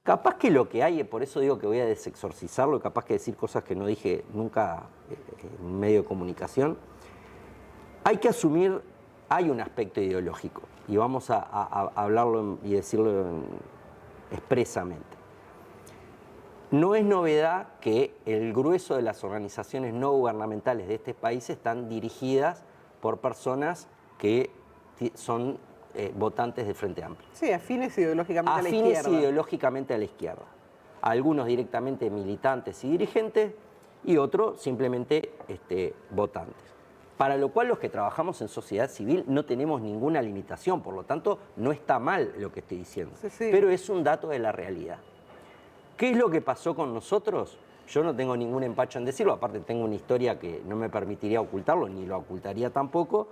Capaz que lo que hay, por eso digo que voy a desexorcizarlo, y capaz que decir cosas que no dije nunca en un medio de comunicación, hay que asumir, hay un aspecto ideológico. Y vamos a hablarlo y decirlo expresamente. No es novedad que el grueso de las organizaciones no gubernamentales de este país están dirigidas por personas que son votantes del Frente Amplio. Sí, afines ideológicamente a la izquierda. Afines ideológicamente a la izquierda. Algunos directamente militantes y dirigentes y otros simplemente votantes. Para lo cual los que trabajamos en sociedad civil no tenemos ninguna limitación, por lo tanto no está mal lo que estoy diciendo, pero es un dato de la realidad. ¿Qué es lo que pasó con nosotros? Yo no tengo ningún empacho en decirlo, aparte tengo una historia que no me permitiría ocultarlo, ni lo ocultaría tampoco.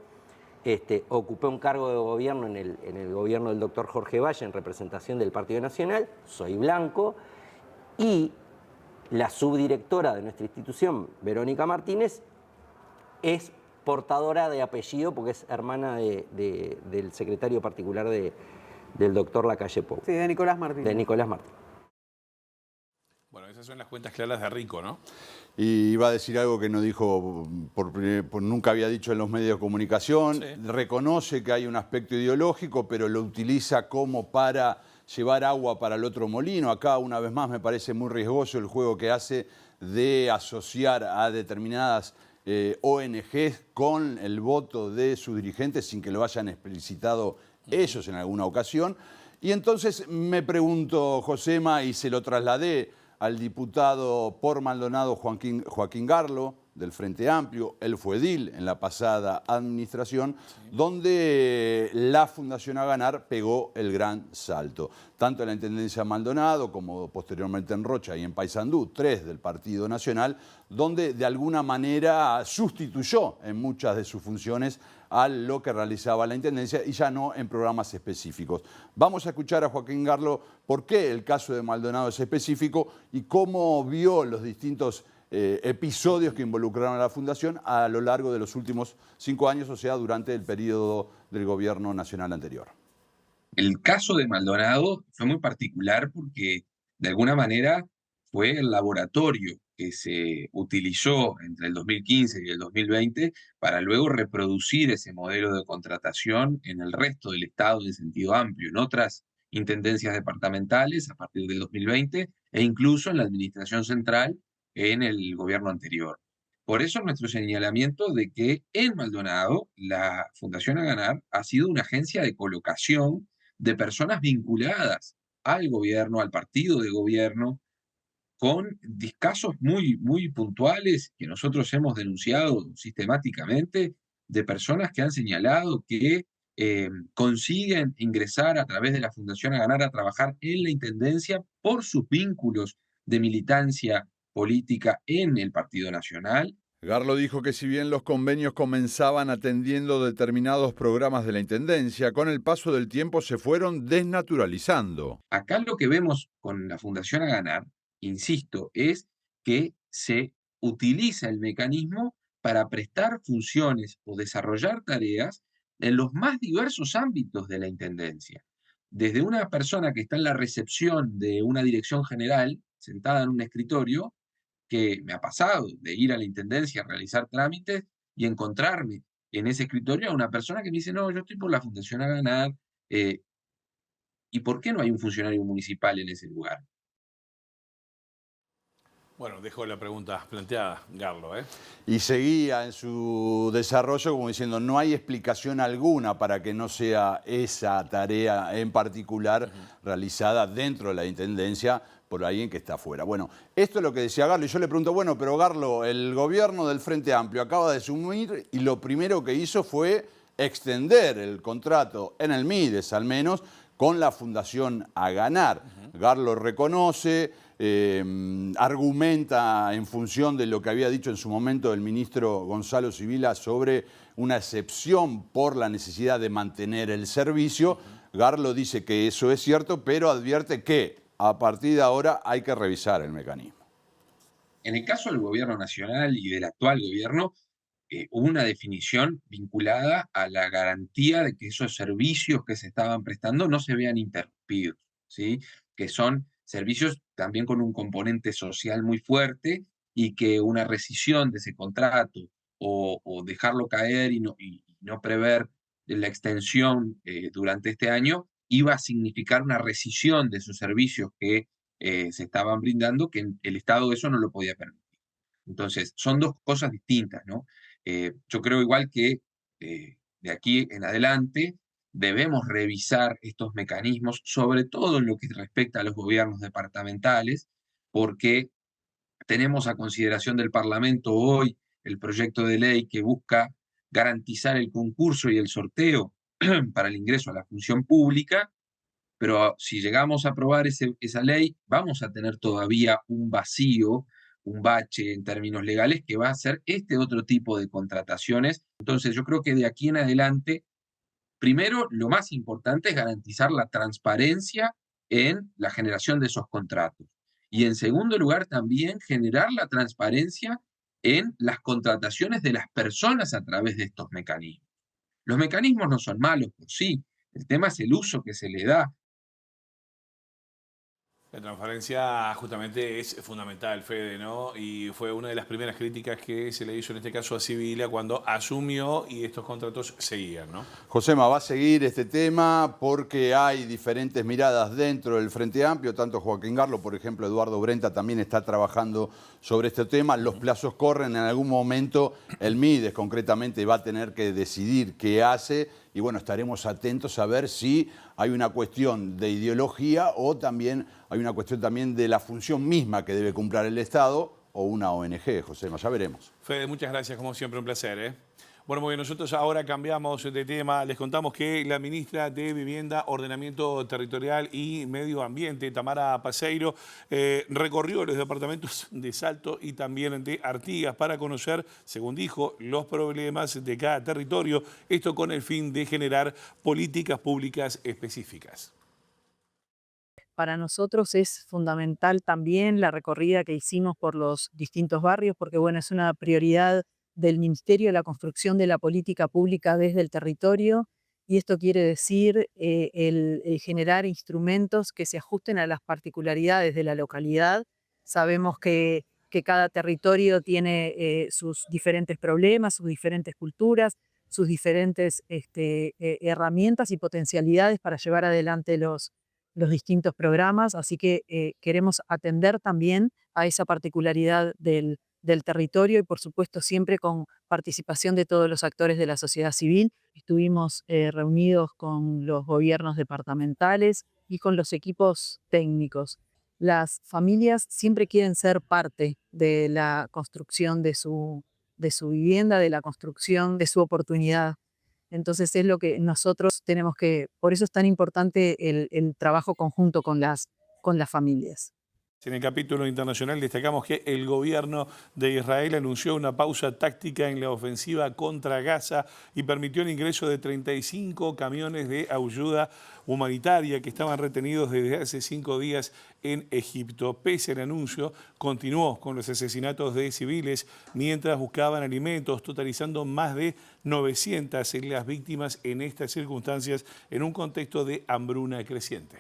Ocupé un cargo de gobierno en el gobierno del doctor Jorge Valle en representación del Partido Nacional, soy blanco, y la subdirectora de nuestra institución, Verónica Martínez, es portadora de apellido porque es hermana del secretario particular del doctor Lacalle Pou. Sí, de Nicolás Martín. De Nicolás Martín. Bueno, esas son las cuentas claras de Rico, ¿no? Y iba a decir algo que no dijo, nunca había dicho en los medios de comunicación. Sí. Reconoce que hay un aspecto ideológico, pero lo utiliza como para llevar agua para el otro molino. Acá, una vez más, me parece muy riesgoso el juego que hace de asociar a determinadas ONGs con el voto de sus dirigentes sin que lo hayan explicitado ellos en alguna ocasión. Y entonces me pregunto, Josema, y se lo trasladé al diputado por Maldonado Joaquín Garlo, del Frente Amplio, él fue edil en la pasada administración, donde la Fundación A Ganar pegó el gran salto. Tanto en la Intendencia de Maldonado como posteriormente en Rocha y en Paysandú, 3 del Partido Nacional, donde de alguna manera sustituyó en muchas de sus funciones a lo que realizaba la Intendencia y ya no en programas específicos. Vamos a escuchar a Joaquín Garlo por qué el caso de Maldonado es específico y cómo vio los distintos episodios que involucraron a la Fundación a lo largo de los últimos 5 años, o sea, durante el periodo del gobierno nacional anterior. El caso de Maldonado fue muy particular porque, de alguna manera, fue el laboratorio que se utilizó entre el 2015 y el 2020 para luego reproducir ese modelo de contratación en el resto del Estado en sentido amplio, en otras intendencias departamentales a partir del 2020 e incluso en la administración central en el gobierno anterior. Por eso nuestro señalamiento de que en Maldonado la Fundación Aganar ha sido una agencia de colocación de personas vinculadas al gobierno, al partido de gobierno, con casos muy puntuales que nosotros hemos denunciado sistemáticamente de personas que han señalado que consiguen ingresar a través de la Fundación Aganar a trabajar en la Intendencia por sus vínculos de militancia política en el Partido Nacional. Garlo dijo que si bien los convenios comenzaban atendiendo determinados programas de la Intendencia, con el paso del tiempo se fueron desnaturalizando. Acá lo que vemos con la Fundación Aganar, insisto, es que se utiliza el mecanismo para prestar funciones o desarrollar tareas en los más diversos ámbitos de la Intendencia. Desde una persona que está en la recepción de una dirección general, sentada en un escritorio, que me ha pasado de ir a la Intendencia a realizar trámites y encontrarme en ese escritorio a una persona que me dice, no, yo estoy por la Fundación Aganar, ¿y por qué no hay un funcionario municipal en ese lugar? Bueno, dejo la pregunta planteada, Garlo, ¿eh? Y seguía en su desarrollo como diciendo, no hay explicación alguna para que no sea esa tarea en particular realizada dentro de la Intendencia por alguien que está afuera. Bueno, esto es lo que decía Garlo, y yo le pregunto, bueno, pero Garlo, el gobierno del Frente Amplio acaba de asumir y lo primero que hizo fue extender el contrato, en el Mides al menos, con la Fundación Aganar. Garlo reconoce, argumenta en función de lo que había dicho en su momento el ministro Gonzalo Sibila sobre una excepción por la necesidad de mantener el servicio. Garlo dice que eso es cierto, pero advierte que a partir de ahora hay que revisar el mecanismo. En el caso del gobierno nacional y del actual gobierno, hubo una definición vinculada a la garantía de que esos servicios que se estaban prestando no se vean interrumpidos, ¿sí? Que son servicios también con un componente social muy fuerte y que una rescisión de ese contrato o dejarlo caer y no prever la extensión durante este año iba a significar una rescisión de esos servicios que se estaban brindando, que el Estado eso no lo podía permitir. Entonces, son dos cosas distintas, ¿no? Yo creo igual que de aquí en adelante debemos revisar estos mecanismos, sobre todo en lo que respecta a los gobiernos departamentales, porque tenemos a consideración del Parlamento hoy el proyecto de ley que busca garantizar el concurso y el sorteo para el ingreso a la función pública, pero si llegamos a aprobar esa ley, vamos a tener todavía un vacío, un bache en términos legales que va a ser este otro tipo de contrataciones. Entonces yo creo que de aquí en adelante, primero, lo más importante es garantizar la transparencia en la generación de esos contratos. Y en segundo lugar, también generar la transparencia en las contrataciones de las personas a través de estos mecanismos. Los mecanismos no son malos por sí, el tema es el uso que se le da. La transparencia justamente es fundamental, Fede, ¿no? Y fue una de las primeras críticas que se le hizo en este caso a Sibila cuando asumió y estos contratos seguían, ¿no? Josema, va a seguir este tema porque hay diferentes miradas dentro del Frente Amplio, tanto Joaquín Garlo, por ejemplo, Eduardo Brenta también está trabajando sobre este tema. Los plazos corren, en algún momento el Mides concretamente va a tener que decidir qué hace y bueno, estaremos atentos a ver si hay una cuestión de ideología o también hay una cuestión también de la función misma que debe cumplir el Estado o una ONG, Josema, ya veremos. Fede, muchas gracias, como siempre, un placer, ¿eh? Bueno, muy bien, nosotros ahora cambiamos de tema. Les contamos que la ministra de Vivienda, Ordenamiento Territorial y Medio Ambiente, Tamara Paseiro, recorrió los departamentos de Salto y también de Artigas para conocer, según dijo, los problemas de cada territorio. Esto con el fin de generar políticas públicas específicas. Para nosotros es fundamental también la recorrida que hicimos por los distintos barrios, porque bueno, es una prioridad del Ministerio de la construcción de la política pública desde el territorio, y esto quiere decir el generar instrumentos que se ajusten a las particularidades de la localidad. Sabemos que cada territorio tiene sus diferentes problemas, sus diferentes culturas, sus diferentes herramientas y potencialidades para llevar adelante los distintos programas, así que queremos atender también a esa particularidad del del territorio y por supuesto siempre con participación de todos los actores de la sociedad civil. Estuvimos reunidos con los gobiernos departamentales y con los equipos técnicos. Las familias siempre quieren ser parte de la construcción de su vivienda, de la construcción de su oportunidad. Entonces es lo que nosotros tenemos que, por eso es tan importante el trabajo conjunto con las familias. En el capítulo internacional destacamos que el gobierno de Israel anunció una pausa táctica en la ofensiva contra Gaza y permitió el ingreso de 35 camiones de ayuda humanitaria que estaban retenidos desde hace 5 días en Egipto. Pese al anuncio, continuó con los asesinatos de civiles mientras buscaban alimentos, totalizando más de 900 en las víctimas en estas circunstancias en un contexto de hambruna creciente.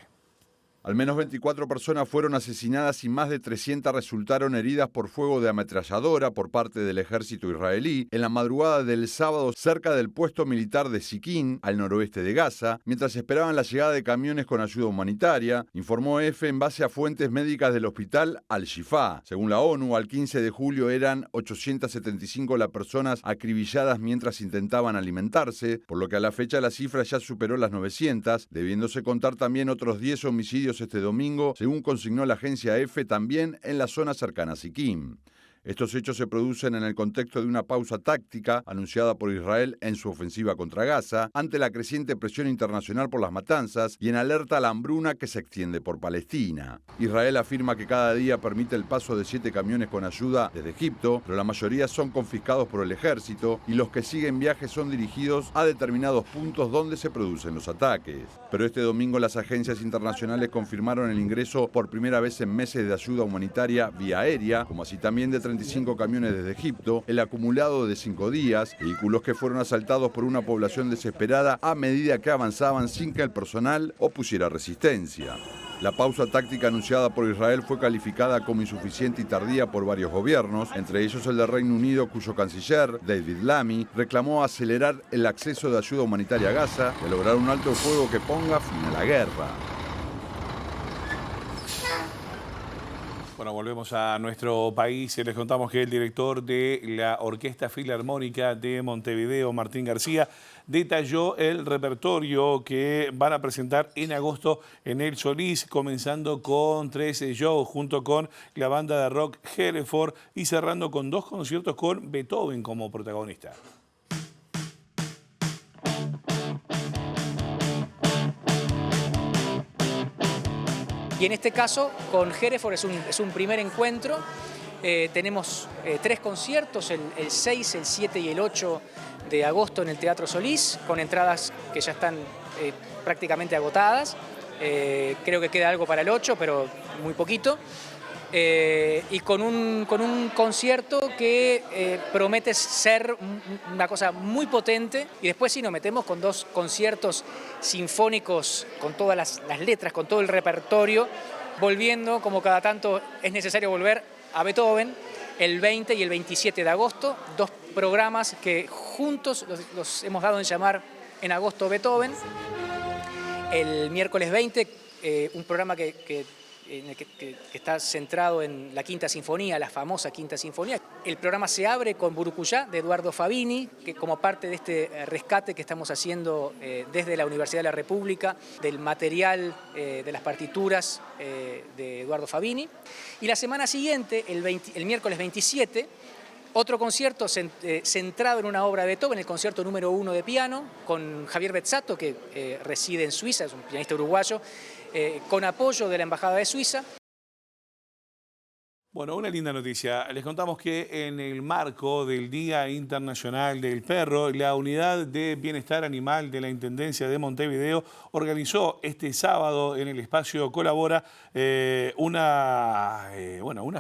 Al menos 24 personas fueron asesinadas y más de 300 resultaron heridas por fuego de ametralladora por parte del ejército israelí en la madrugada del sábado cerca del puesto militar de Siquín, al noroeste de Gaza, mientras esperaban la llegada de camiones con ayuda humanitaria, informó EFE en base a fuentes médicas del hospital Al-Shifa. Según la ONU, al 15 de julio eran 875 las personas acribilladas mientras intentaban alimentarse, por lo que a la fecha la cifra ya superó las 900, debiéndose contar también otros 10 homicidios este domingo, según consignó la agencia EFE, también en la zona cercana a Siquim. Estos hechos se producen en el contexto de una pausa táctica anunciada por Israel en su ofensiva contra Gaza, ante la creciente presión internacional por las matanzas y en alerta a la hambruna que se extiende por Palestina. Israel afirma que cada día permite el paso de 7 camiones con ayuda desde Egipto, pero la mayoría son confiscados por el ejército y los que siguen viajes son dirigidos a determinados puntos donde se producen los ataques. Pero este domingo las agencias internacionales confirmaron el ingreso por primera vez en meses de ayuda humanitaria vía aérea, como así también de 35 camiones desde Egipto, el acumulado de 5 días, vehículos que fueron asaltados por una población desesperada a medida que avanzaban sin que el personal opusiera resistencia. La pausa táctica anunciada por Israel fue calificada como insuficiente y tardía por varios gobiernos, entre ellos el del Reino Unido, cuyo canciller, David Lammy, reclamó acelerar el acceso de ayuda humanitaria a Gaza y lograr un alto el fuego que ponga fin a la guerra. Bueno, volvemos a nuestro país. Les contamos que el director de la Orquesta Filarmónica de Montevideo, Martín García, detalló el repertorio que van a presentar en agosto en el Solís, comenzando con 13 shows junto con la banda de rock Hereford y cerrando con 2 conciertos con Beethoven como protagonista. Y en este caso, con Hereford es un primer encuentro. Tenemos 3 conciertos, el 6, el 7 y el 8 de agosto en el Teatro Solís, con entradas que ya están prácticamente agotadas. Creo que queda algo para el 8, pero muy poquito. Y con un concierto que promete ser una cosa muy potente. Y después sí nos metemos con 2 conciertos sinfónicos con todas las letras, con todo el repertorio, volviendo, como cada tanto es necesario volver, a Beethoven, el 20 y el 27 de agosto, 2 programas que juntos los hemos dado en llamar en agosto Beethoven. El miércoles 20, un programa que está centrado en la Quinta Sinfonía, la famosa Quinta Sinfonía. El programa se abre con Burucuyá, de Eduardo Fabini, que como parte de este rescate que estamos haciendo desde la Universidad de la República, del material de las partituras de Eduardo Fabini. Y la semana siguiente, el miércoles 27, otro concierto centrado en una obra de Beethoven, el concierto número 1 de piano, con Javier Bezzato, que reside en Suiza, es un pianista uruguayo, con apoyo de la Embajada de Suiza. Bueno, una linda noticia. Les contamos que en el marco del Día Internacional del Perro, la Unidad de Bienestar Animal de la Intendencia de Montevideo organizó este sábado en el espacio Colabora una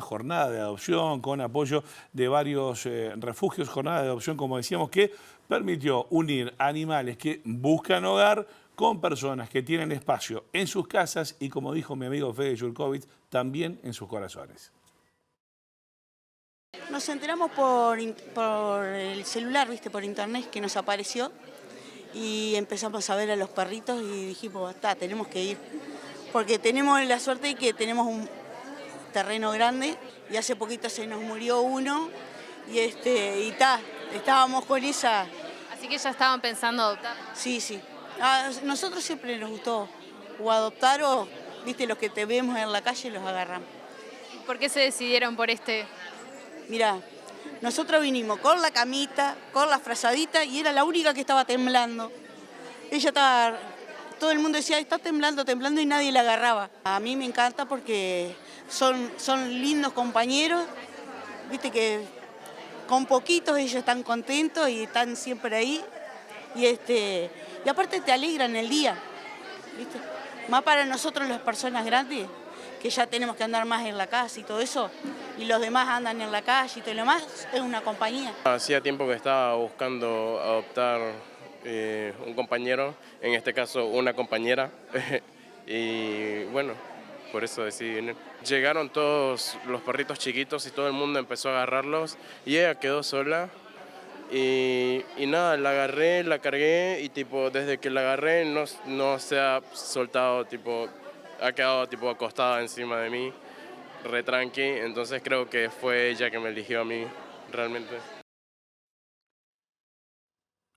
jornada de adopción con apoyo de varios refugios, jornada de adopción, como decíamos, que permitió unir animales que buscan hogar con personas que tienen espacio en sus casas y, como dijo mi amigo Fede Jurkovic, también en sus corazones. Nos enteramos por el celular, por internet, que nos apareció y empezamos a ver a los perritos y dijimos, tenemos que ir, porque tenemos la suerte de que tenemos terreno grande y hace poquito se nos murió uno y estábamos con esa. Así que ya estaban pensando adoptar. Sí, sí. A nosotros siempre nos gustó o adoptar o, viste, los que te vemos en la calle los agarramos. ¿Por qué se decidieron por este? Mirá, nosotros vinimos con la camita, con la frazadita y era la única que estaba temblando. Ella estaba, todo el mundo decía, está temblando, temblando y nadie la agarraba. A mí me encanta porque son lindos compañeros, viste que con poquitos ellos están contentos y están siempre ahí. Y aparte te alegran el día, ¿viste? Más para nosotros las personas grandes, que ya tenemos que andar más en la casa y todo eso, y los demás andan en la calle y todo lo demás, es una compañía. Hacía tiempo que estaba buscando adoptar un compañero, en este caso una compañera, y bueno, por eso decidí venir. Llegaron todos los perritos chiquitos y todo el mundo empezó a agarrarlos y ella quedó sola. Y nada, la agarré, la cargué y tipo desde que la agarré no se ha soltado, tipo ha quedado tipo acostada encima de mí, re tranqui, entonces creo que fue ella que me eligió a mí realmente.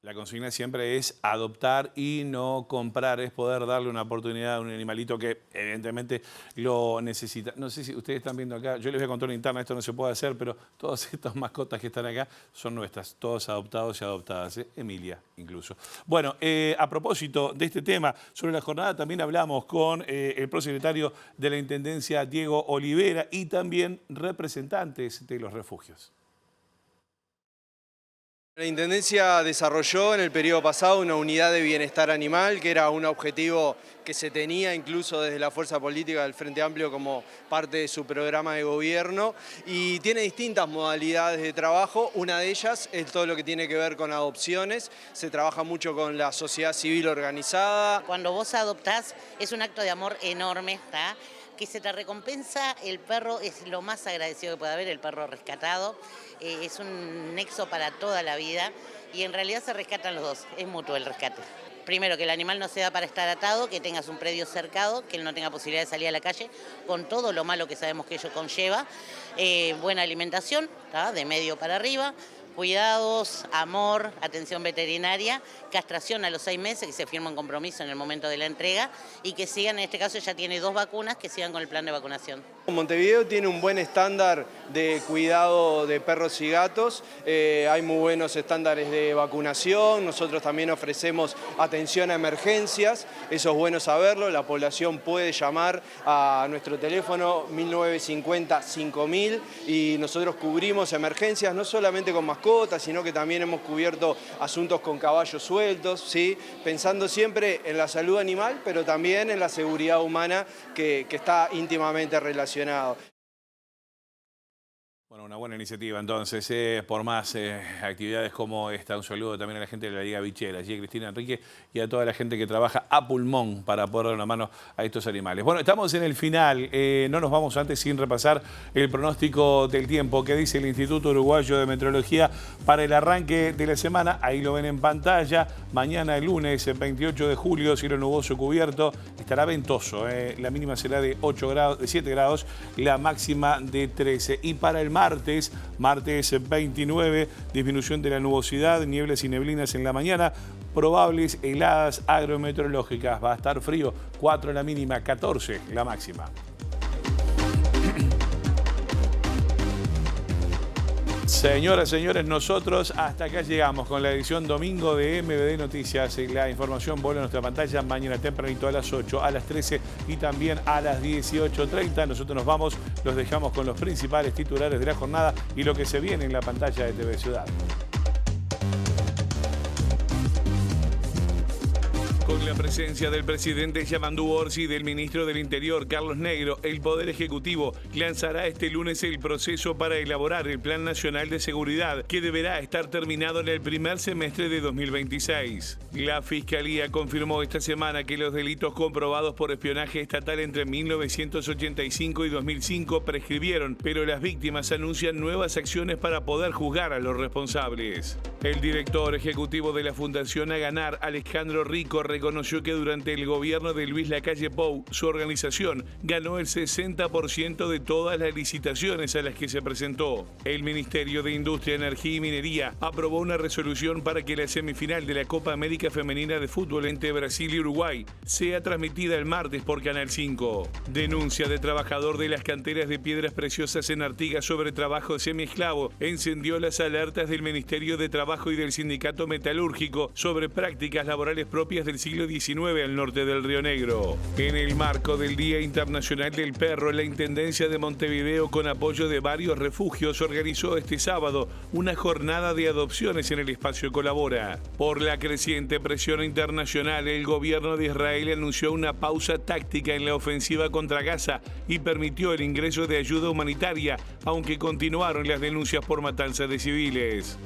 La consigna siempre es adoptar y no comprar, es poder darle una oportunidad a un animalito que evidentemente lo necesita. No sé si ustedes están viendo acá, yo les voy a contar una interna, esto no se puede hacer, pero todas estas mascotas que están acá son nuestras, todos adoptados y adoptadas, Emilia incluso. Bueno, a propósito de este tema, sobre la jornada también hablamos con el prosecretario de la Intendencia, Diego Olivera, y también representantes de los refugios. La Intendencia desarrolló en el periodo pasado una unidad de bienestar animal, que era un objetivo que se tenía incluso desde la fuerza política del Frente Amplio como parte de su programa de gobierno, y tiene distintas modalidades de trabajo. Una de ellas es todo lo que tiene que ver con adopciones. Se trabaja mucho con la sociedad civil organizada. Cuando vos adoptás es un acto de amor enorme, ¿tá? Que se te recompensa, el perro es lo más agradecido que puede haber, el perro rescatado, es un nexo para toda la vida y en realidad se rescatan los dos, es mutuo el rescate. Primero, que el animal no sea para estar atado, que tengas un predio cercado, que él no tenga posibilidad de salir a la calle, con todo lo malo que sabemos que ello conlleva, buena alimentación, ¿tá? De medio para arriba, cuidados, amor, atención veterinaria, castración a los 6 meses, que se firma un compromiso en el momento de la entrega, y que sigan, en este caso ya tiene 2 vacunas, que sigan con el plan de vacunación. Montevideo tiene un buen estándar de cuidado de perros y gatos, hay muy buenos estándares de vacunación, nosotros también ofrecemos atención a emergencias, eso es bueno saberlo, la población puede llamar a nuestro teléfono 1950-5000 y nosotros cubrimos emergencias no solamente con mascotas, sino que también hemos cubierto asuntos con caballos sueltos, ¿sí? Pensando siempre en la salud animal, pero también en la seguridad humana que está íntimamente relacionado. Bueno, una buena iniciativa entonces, por más actividades como esta. Un saludo también a la gente de la Liga Bichera, allí a Cristina Enrique y a toda la gente que trabaja a pulmón para poder dar una mano a estos animales. Bueno, estamos en el final, no nos vamos antes sin repasar el pronóstico del tiempo que dice el Instituto Uruguayo de Meteorología para el arranque de la semana. Ahí lo ven en pantalla. Mañana, el lunes, el 28 de julio, cielo nuboso cubierto, estará ventoso. La mínima será de 7 grados, la máxima de 13. Y para el martes 29, disminución de la nubosidad, nieblas y neblinas en la mañana, probables heladas agrometeorológicas. Va a estar frío, 4 la mínima, 14 la máxima. Señoras, señores, nosotros hasta acá llegamos con la edición domingo de MBD Noticias. La información vuelve a nuestra pantalla mañana tempranito a las 8, a las 13 y también a las 18:30. Nosotros nos vamos, los dejamos con los principales titulares de la jornada y lo que se viene en la pantalla de TV Ciudad. Con la presencia del presidente Yamandu Orsi y del ministro del Interior, Carlos Negro, el Poder Ejecutivo lanzará este lunes el proceso para elaborar el Plan Nacional de Seguridad, que deberá estar terminado en el primer semestre de 2026. La Fiscalía confirmó esta semana que los delitos comprobados por espionaje estatal entre 1985 y 2005 prescribieron, pero las víctimas anuncian nuevas acciones para poder juzgar a los responsables. El director ejecutivo de la Fundación Aganar, Alejandro Rico, reconoció que durante el gobierno de Luis Lacalle Pou, su organización ganó el 60% de todas las licitaciones a las que se presentó. El Ministerio de Industria, Energía y Minería aprobó una resolución para que la semifinal de la Copa América Femenina de Fútbol entre Brasil y Uruguay sea transmitida el martes por Canal 5. Denuncia de trabajador de las canteras de piedras preciosas en Artigas sobre trabajo semiesclavo encendió las alertas del Ministerio de Trabajo y del Sindicato Metalúrgico sobre prácticas laborales propias del siglo XIX al norte del Río Negro. En el marco del Día Internacional del Perro, la Intendencia de Montevideo, con apoyo de varios refugios, organizó este sábado una jornada de adopciones en el espacio Colabora. Por la creciente presión internacional, el gobierno de Israel anunció una pausa táctica en la ofensiva contra Gaza y permitió el ingreso de ayuda humanitaria, aunque continuaron las denuncias por matanza de civiles.